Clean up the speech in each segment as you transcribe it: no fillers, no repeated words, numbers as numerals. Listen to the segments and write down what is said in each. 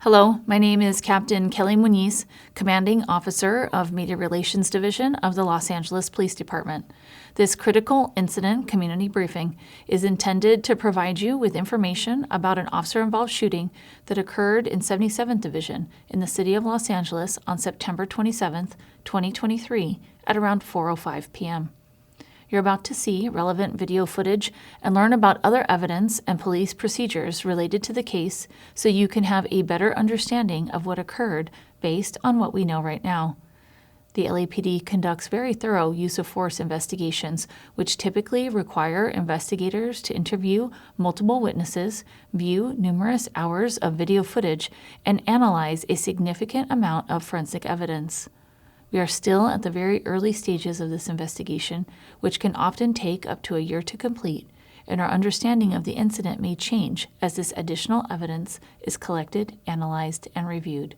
Hello, my name is Captain Kelly Muniz, Commanding Officer of Media Relations Division of the Los Angeles Police Department. This critical incident community briefing is intended to provide you with information about an officer-involved shooting that occurred in 77th Division in the city of Los Angeles on September 27, 2023 at around 4:05 p.m. You're about to see relevant video footage and learn about other evidence and police procedures related to the case so you can have a better understanding of what occurred based on what we know right now. The LAPD conducts very thorough use of force investigations, which typically require investigators to interview multiple witnesses, view numerous hours of video footage, and analyze a significant amount of forensic evidence. We are still at the very early stages of this investigation, which can often take up to a year to complete, and our understanding of the incident may change as this additional evidence is collected, analyzed, and reviewed.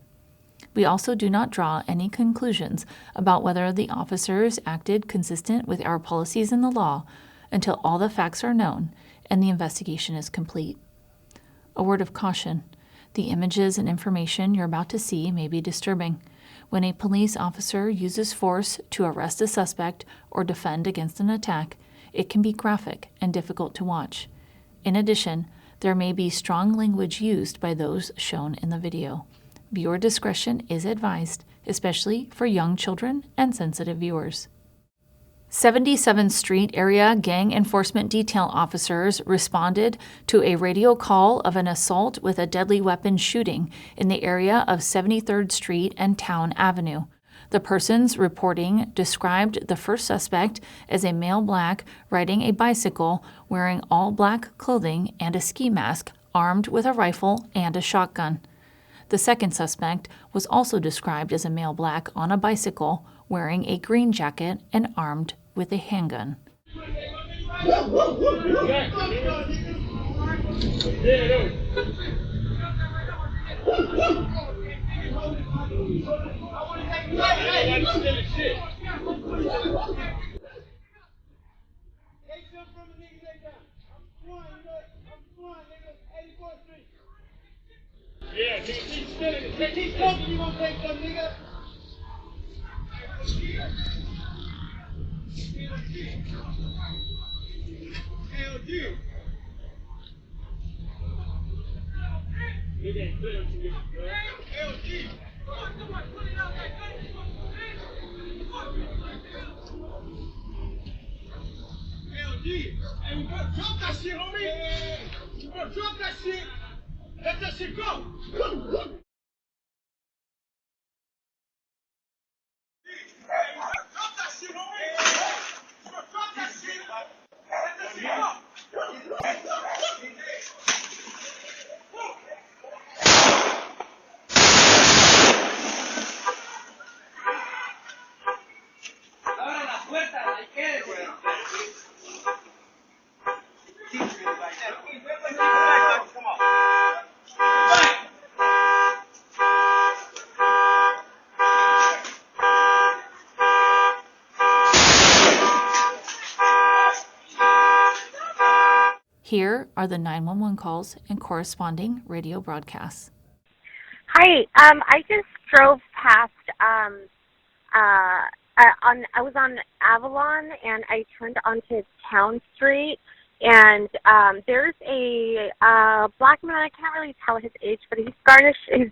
We also do not draw any conclusions about whether the officers acted consistent with our policies and the law until all the facts are known and the investigation is complete. A word of caution: the images and information you're about to see may be disturbing. When a police officer uses force to arrest a suspect or defend against an attack, it can be graphic and difficult to watch. In addition, there may be strong language used by those shown in the video. Viewer discretion is advised, especially for young children and sensitive viewers. 77th Street Area Gang Enforcement Detail officers responded to a radio call of an assault with a deadly weapon shooting in the area of 73rd Street and Towne Avenue. The persons reporting described the first suspect as a male black riding a bicycle, wearing all black clothing and a ski mask, armed with a rifle and a shotgun. The second suspect was also described as a male black on a bicycle, wearing a green jacket and armed with a handgun. Yeah, keep spinning. Keep smoking, you gonna take some, nigga. LG. It ain't clear to me, bro. LG. LG. Hey, you better drop that shit, homie. Yeah. You better drop that shit. Let that shit go. Here are the 911 calls and corresponding radio broadcasts. Hi, I just drove past, I was on Avalon, and I turned onto Towne Street, and there's a black man. I can't really tell his age, but he's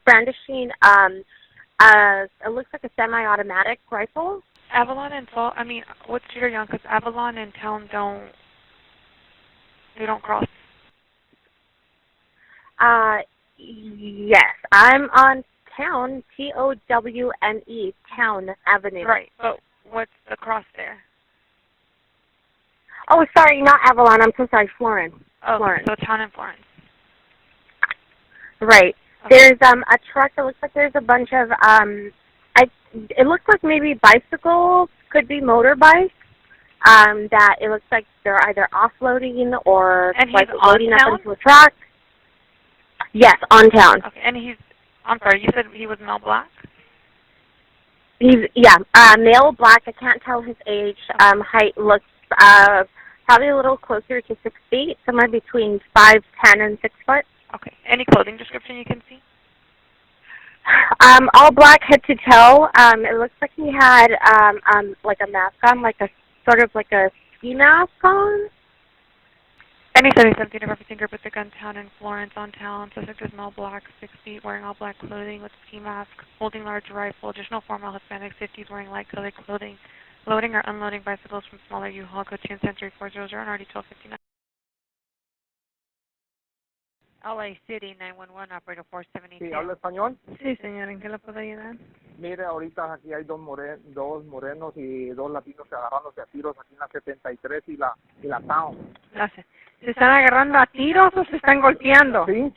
brandishing, it looks like a semi-automatic rifle. Avalon and what street are you on? Because Avalon and Towne don't cross. Yes, I'm on Towne, Towne, Towne Avenue. Right, but what's the cross there? Oh, sorry, not Avalon. I'm so sorry, Florence. Oh, Florence. So Towne and Florence. Right. Okay. There's a truck. It looks like there's a bunch of it looks like maybe bicycles, could be motorbikes. That it looks like they're either offloading or like loading up into a truck. Yes, on Towne. Okay, and I'm sorry, you said he was male black? He's, male black. I can't tell his age. Height looks probably a little closer to 6 feet, somewhere between 5'10" and 6 foot. Okay. Any clothing description you can see? All black head to toe. It looks like he had like a mask on, like a sort of like a ski mask on. Any 77 referencing group with the gun town in Florence on town. Suspect is in all black, 6 feet, wearing all black clothing with ski mask, holding large rifle. Additional formal Hispanic 50s wearing light colored clothing, loading or unloading bicycles from smaller U-Haul. Code 10 Century 400 and already 1259. LA City 911, operator 470. Sí, ¿habla español? Sí, señora, ¿en qué le puedo ayudar? Mire, ahorita aquí hay dos morenos y dos latinos agarrándose a tiros aquí en la 73 y la Towne. Gracias. ¿Se están agarrando a tiros o se están golpeando? ¿Sí?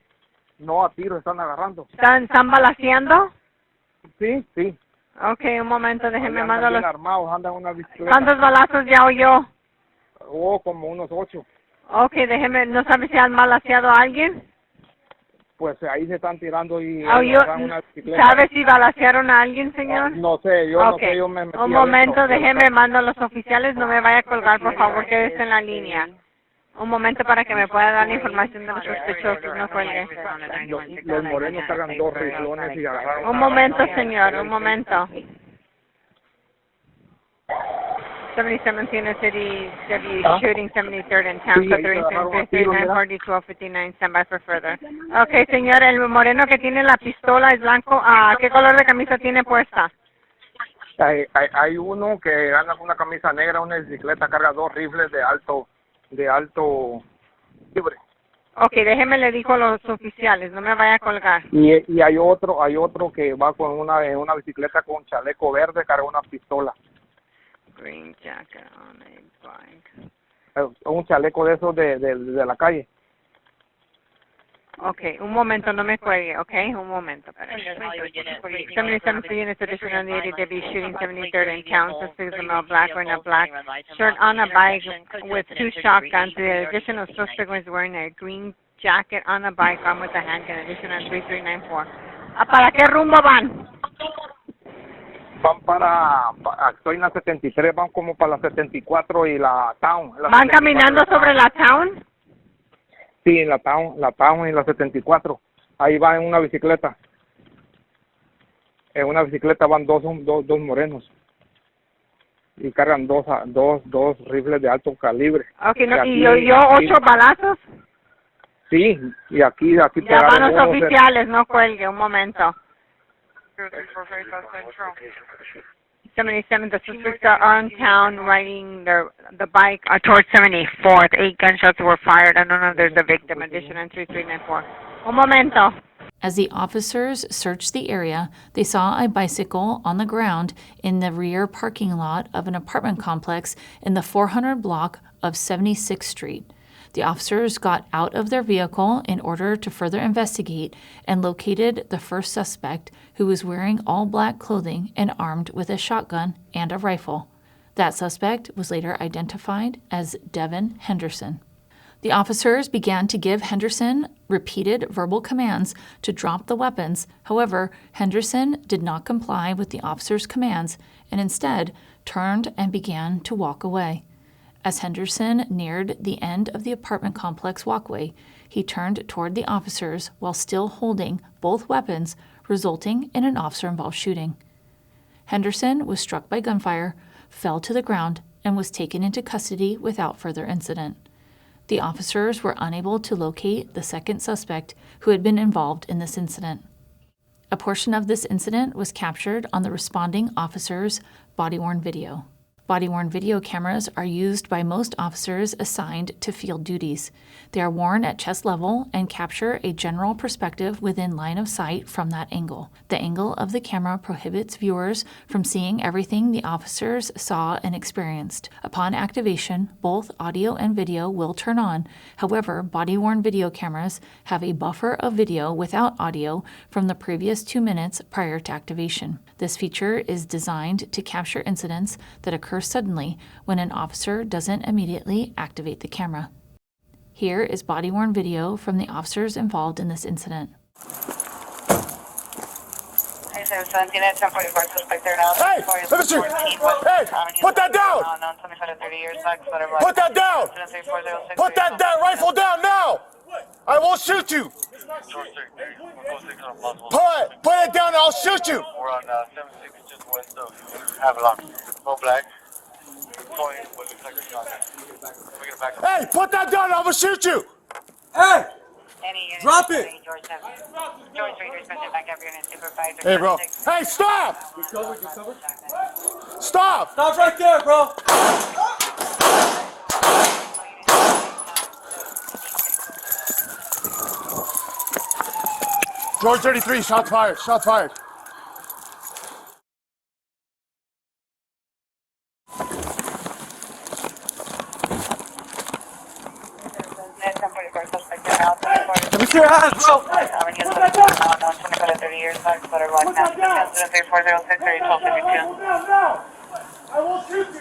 No, a tiros están agarrando. ¿Están balaceando? Sí, sí. Ok, un momento, déjenme Andan mandar bien los... armados, andan una bicicleta. ¿Cuántos balazos ya oyó? Oh, como unos 8. Ok, déjeme, ¿no sabe si han balaceado a alguien? Pues ahí se están tirando y Oyó, agarran una bicicleta. ¿sabe si balacearon a alguien, señor? No sé, yo no Ok, sé, yo me metí un momento, adentro. déjeme, mando a los oficiales, no me vaya a colgar, por favor, quédese en la línea. Un momento para que me pueda dar la información de los sospechosos, no cuelgue. Los morenos cargan 2 riflones y agarraron... Un momento, señor, un momento. 77 Tuna City, W shooting 73rd and Town, Sí, code ahí se agarraron a 339 tiros, mira. 1259, stand by for further. Ok, señor, el moreno que tiene la pistola es blanco. ¿Qué color de camisa tiene puesta? Hay uno que anda con una camisa negra, una bicicleta, carga 2 rifles de alto libre. Ok, déjeme le digo a los oficiales, no me vaya a colgar. Y hay otro que va con una bicicleta con chaleco verde, carga una pistola. Green jacket on a bike. Un chaleco de esos de la calle. Ok, un momento, no me cuelgue, ok, un momento. 77 units additional on the 80W shooting 73rd and Town, suspects in all black wearing a black shirt on a bike with 2 shotguns. The additional suspect was wearing a green jacket on a bike armed with a handgun, additional 3394. ¿Para qué rumbo van? Van estoy en la 73, van como para la 74 y la Town. ¿Van caminando sobre la Town? Sí, en la Town y la 74. Ahí va en una bicicleta. En una bicicleta van dos morenos. Y cargan dos rifles de alto calibre. Ok, no, aquí, ¿y oyó 8 balazos? Sí, y aquí Ya pegaron van los uno, oficiales, no cuelgue, un momento. 77, the suspects are on town riding the bike towards 74th. 8 gunshots were fired. I don't know if there's a victim. Additional 3394. Un momento. As the officers searched the area, they saw a bicycle on the ground in the rear parking lot of an apartment complex in the 400 block of 76th Street. The officers got out of their vehicle in order to further investigate and located the first suspect, who was wearing all black clothing and armed with a shotgun and a rifle. That suspect was later identified as Devin Henderson. The officers began to give Henderson repeated verbal commands to drop the weapons. However, Henderson did not comply with the officers' commands and instead turned and began to walk away. As Henderson neared the end of the apartment complex walkway, he turned toward the officers while still holding both weapons, resulting in an officer-involved shooting. Henderson was struck by gunfire, fell to the ground, and was taken into custody without further incident. The officers were unable to locate the second suspect who had been involved in this incident. A portion of this incident was captured on the responding officer's body-worn video. Body-worn video cameras are used by most officers assigned to field duties. They are worn at chest level and capture a general perspective within line of sight from that angle. The angle of the camera prohibits viewers from seeing everything the officers saw and experienced. Upon activation, both audio and video will turn on. However, body-worn video cameras have a buffer of video without audio from the previous 2 minutes prior to activation. This feature is designed to capture incidents that occur suddenly when an officer doesn't immediately activate the camera. Here is body-worn video from the officers involved in this incident. Hey, let me see. Hey, put that down. Put that down. Put that rifle down now. I won't shoot you. Put it down, I'll shoot you. We're on 76 just west of Avalon. No black. What looks like a shotgun. We're gonna back up. Hey, put that down, I'm gonna shoot you. Hey! Drop it! Hey, bro. Hey, stop! You covered? Stop! Stop right there, bro! George 33, shots fired, shots fired. Let me see your hands, bro!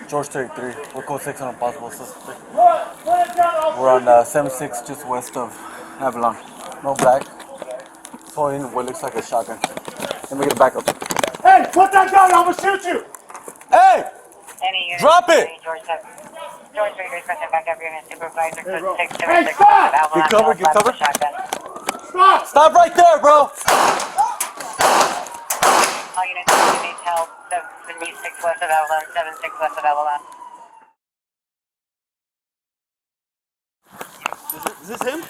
George 33, we're code 6 on a possible suspect. We're on 76 just west of Avalon. No black. Throwing what looks like a shotgun. Let me get a backup. Hey, put that down, I'm gonna shoot you. Hey! Drop it! Hey, stop! Get covered, get covered. Stop! Stop right there, bro! All units need help. 76 west of Avalon, 76 west of Avalon. Is this him?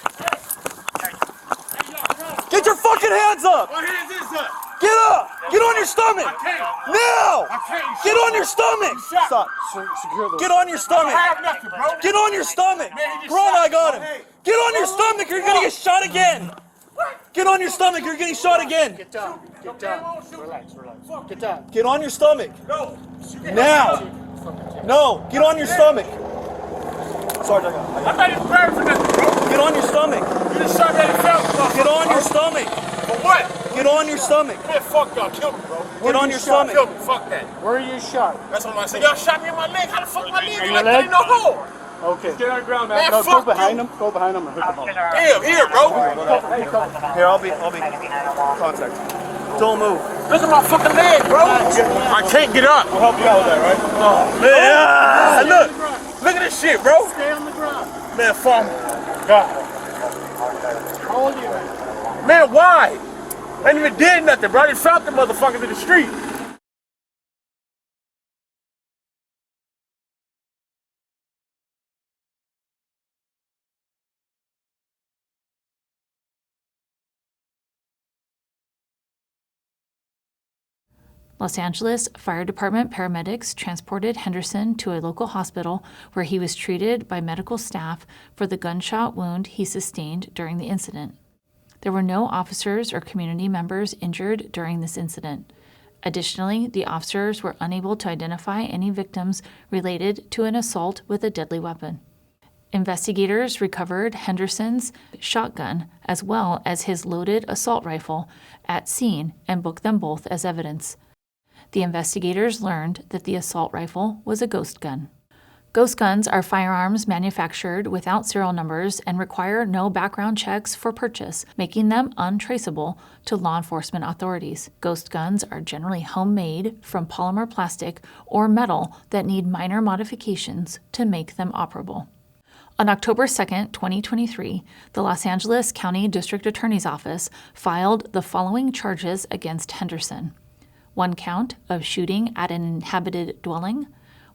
Get your fucking hands up! My hands is up. Get up! Get on your stomach! I can't. Now! I can't. You Get shot on me. your stomach! You shot Stop. Secure those. Get on your stomach! I have nothing, bro. Get on your stomach! Man, he just Bro, shot I me, got bro. him! Hey. Get on your stomach, you're gonna get shot again! Get on your stomach, you're getting shot again! Get down. Get down. Relax. Get down. Get on your stomach! No. Now! No! Get on your stomach! Sorry, I got it. I'm not even prepared for nothing, bro. Get on your stomach! You just shot me in the face. Get on your stomach! For what? Get on your stomach! Man, fuck y'all. Kill me, bro. Get on your stomach! Kill me. Fuck that. Where are you shot? That's what I said. Y'all shot me in my leg. How the fuck my leg? In Like, your leg? there ain't no hole. Okay. Get on the ground, Man, Go fuck behind you. him. Go behind him and hook him up. Damn, here, bro. Here, I'll be contact. Don't move. Look at my fucking leg, bro. I can't get up. We'll help you out with that, right? Oh, man. Look at this shit, bro. Stay on the ground. Man, fuck. God. How old are you? Man, why? I ain't even did nothing, bro. I just found the motherfuckers in the street. Los Angeles Fire Department paramedics transported Henderson to a local hospital where he was treated by medical staff for the gunshot wound he sustained during the incident. There were no officers or community members injured during this incident. Additionally, the officers were unable to identify any victims related to an assault with a deadly weapon. Investigators recovered Henderson's shotgun as well as his loaded assault rifle at scene and booked them both as evidence. The investigators learned that the assault rifle was a ghost gun. Ghost guns are firearms manufactured without serial numbers and require no background checks for purchase, making them untraceable to law enforcement authorities. Ghost guns are generally homemade from polymer plastic or metal that need minor modifications to make them operable. On October 2, 2023, the Los Angeles County District Attorney's Office filed the following charges against Henderson: 1 count of shooting at an inhabited dwelling,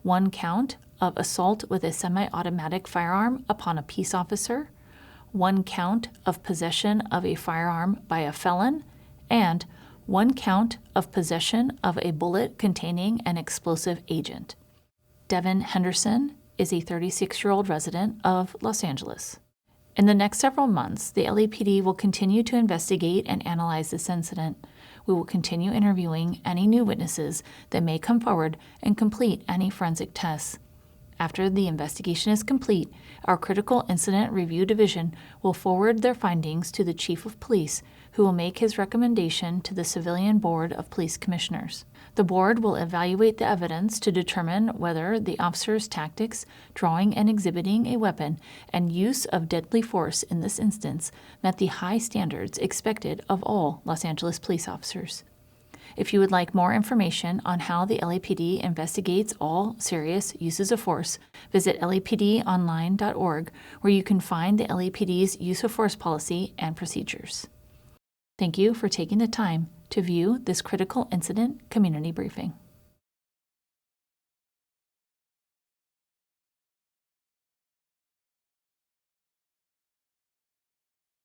1 count of assault with a semi-automatic firearm upon a peace officer, 1 count of possession of a firearm by a felon, and 1 count of possession of a bullet containing an explosive agent. Devin Henderson is a 36-year-old resident of Los Angeles. In the next several months, the LAPD will continue to investigate and analyze this incident. We will continue interviewing any new witnesses that may come forward and complete any forensic tests. After the investigation is complete, our Critical Incident Review Division will forward their findings to the Chief of Police, who will make his recommendation to the Civilian Board of Police Commissioners. The board will evaluate the evidence to determine whether the officer's tactics, drawing and exhibiting a weapon, and use of deadly force in this instance met the high standards expected of all Los Angeles police officers. If you would like more information on how the LAPD investigates all serious uses of force, visit lapdonline.org, where you can find the LAPD's use of force policy and procedures. Thank you for taking the time to view this critical incident community briefing.